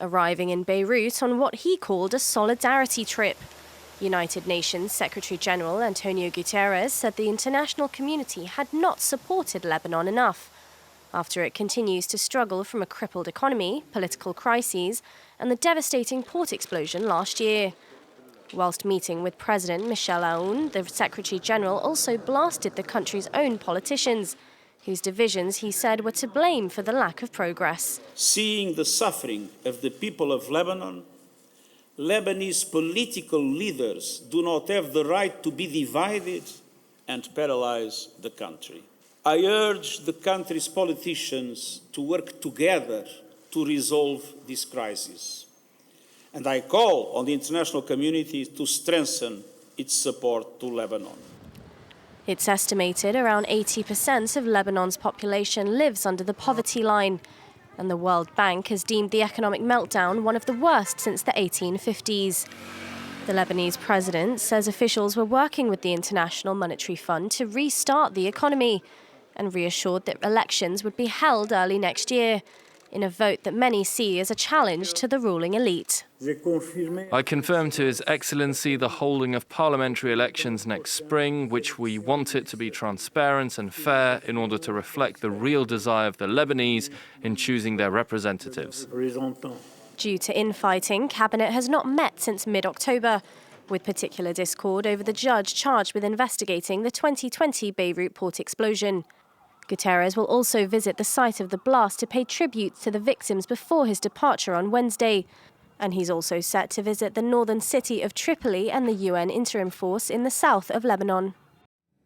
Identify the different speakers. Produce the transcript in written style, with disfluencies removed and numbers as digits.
Speaker 1: arriving in Beirut on what he called a solidarity trip. United Nations Secretary-General Antonio Guterres said the international community had not supported Lebanon enough, after it continues to struggle from a crippled economy, political crises, and the devastating port explosion last year. Whilst meeting with President Michel Aoun, the Secretary-General also blasted the country's own politicians, whose divisions, he said, were to blame for the lack of progress.
Speaker 2: Seeing the suffering of the people of Lebanon, Lebanese political leaders do not have the right to be divided and paralyze the country. I urge the country's politicians to work together to resolve this crisis. And I call on the international community to strengthen its support to Lebanon.
Speaker 1: It's estimated around 80% of Lebanon's population lives under the poverty line, and the World Bank has deemed the economic meltdown one of the worst since the 1850s. The Lebanese president says officials were working with the International Monetary Fund to restart the economy and reassured that elections would be held early next year, in a vote that many see as a challenge to the ruling elite.
Speaker 3: I confirm to His Excellency the holding of parliamentary elections next spring, which we want it to be transparent and fair in order to reflect the real desire of the Lebanese in choosing their representatives.
Speaker 1: Due to infighting, Cabinet has not met since mid-October, with particular discord over the judge charged with investigating the 2020 Beirut port explosion. Guterres will also visit the site of the blast to pay tribute to the victims before his departure on Wednesday. And he's also set to visit the northern city of Tripoli and the UN interim force in the south of Lebanon.